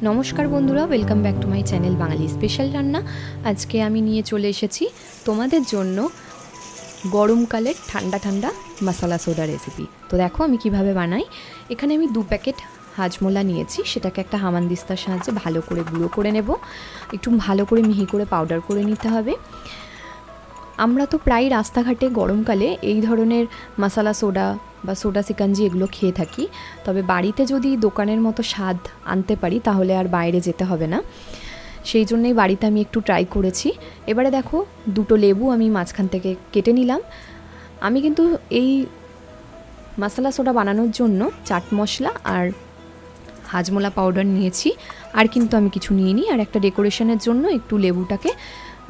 नमस्कार बंधुरा welcome back to my channel Bangali special रान्ना। आज के आमी निये चले एसेछि तोमादेर जोन्नो गरमकाले ठंडा ठंडा मसाला सोडा रेसिपि। तो देखो आमी किभाबे बानाई। एखाने आमी 2 पैकेट हाजमोला निয়েছি, সেটাকে একটা হামানদিস্তার সাহায্যে ভালো করে গুঁড়ো করে নেব। একটু ভালো করে মিহি করে পাউডার করে নিতে হবে। আমরা তো প্রায় রাস্তাঘাটে গরমকালে এই ধরনের মশলা সোডা বা সোডা সিকাঞ্জি এগুলো খেয়ে থাকি, তবে বাড়িতে যদি দোকানের মতো স্বাদ আনতে পারি তাহলে আর বাইরে যেতে হবে না। সেই জন্যই বাড়িতে আমি একটু ট্রাই করেছি। এবারে দেখো দুটো লেবু আমি মাঝখান থেকে কেটে নিলাম। আমি কিন্তু এই মশলা সোডা বানানোর জন্য চাট মশলা আর হাজমোলা পাউডার নিয়েছি, আর কিন্তু আমি কিছু নিইনি। আর একটা ডেকোরেশনের জন্য একটু লেবুটাকে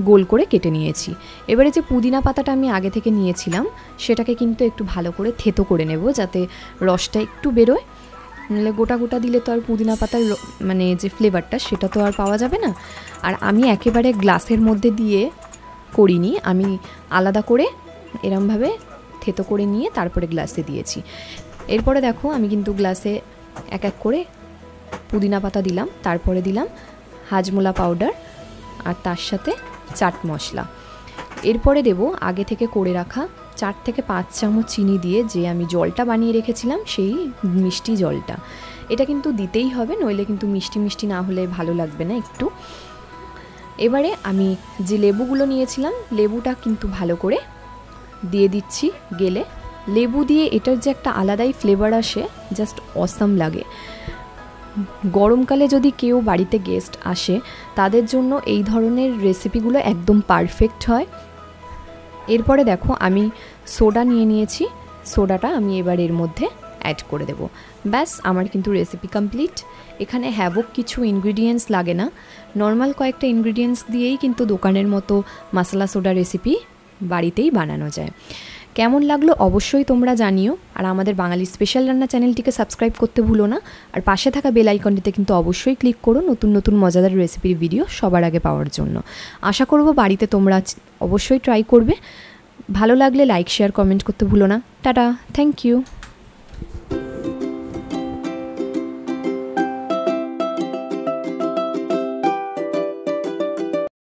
গোল করে কেটে নিয়েছি। এবারে যে পুদিনা পাতাটা আমি আগে থেকে নিয়েছিলাম সেটাকে কিন্তু একটু ভালো করে থেতো করে নেব, যাতে রসটা একটু বেরোয়। নাহলে গোটা গোটা দিলে তো আর পুদিনা পাতার মানে যে ফ্লেভারটা সেটা তো আর পাওয়া যাবে না। আর আমি একেবারে গ্লাসের মধ্যে দিয়ে করিনি, আমি আলাদা করে এরমভাবে থেতো করে নিয়ে তারপরে গ্লাসে দিয়েছি। এরপরে দেখো আমি কিন্তু গ্লাসে এক এক করে পুদিনা পাতা দিলাম, তারপরে দিলাম হাজমোলা পাউডার আর তার সাথে চাট মশলা। এরপরে দেব আগে থেকে করে রাখা 4 থেকে 5 চামচ চিনি দিয়ে যে আমি জলটা বানিয়ে রেখেছিলাম সেই মিষ্টি জলটা। এটা কিন্তু দিতেই হবে, নইলে কিন্তু মিষ্টি মিষ্টি না হলে ভালো লাগবে না একটু। এবারে আমি যে লেবুগুলো নিয়েছিলাম লেবুটা কিন্তু ভালো করে দিয়ে দিচ্ছি গেলে। লেবু দিয়ে এটার যে একটা আলাদাই ফ্লেভার আসে, জাস্ট অসাম লাগে। গরমকালে যদি কেউ বাড়িতে গেস্ট আসে তাদের জন্য এই ধরনের রেসিপিগুলো একদম পারফেক্ট হয়। এরপরে দেখো আমি সোডা নিয়ে নিয়েছি, সোডাটা আমি এবার এর মধ্যে অ্যাড করে দেব। ব্যাস আমার কিন্তু রেসিপি কমপ্লিট। এখানে হ্যাভক কিছু ইনগ্রিডিয়েন্টস লাগে না, নর্মাল কয়েকটা ইনগ্রিডিয়েন্টস দিয়েই কিন্তু দোকানের মতো মশলা সোডা রেসিপি বাড়িতেই বানানো যায়। কেমন লাগলো অবশ্যই তোমরা জানিও। আর আমাদের বাঙালি স্পেশাল রান্না চ্যানেলটিকে সাবস্ক্রাইব করতে ভুলো না। আর পাশে থাকা বেল আইকনটিতে কিন্তু অবশ্যই ক্লিক করো নতুন নতুন মজাদার রেসিপির ভিডিও সবার আগে পাওয়ার জন্য। আশা করব বাড়িতে তোমরা অবশ্যই ট্রাই করবে। ভালো লাগলে লাইক শেয়ার কমেন্ট করতে ভুলো না। Tata, thank you.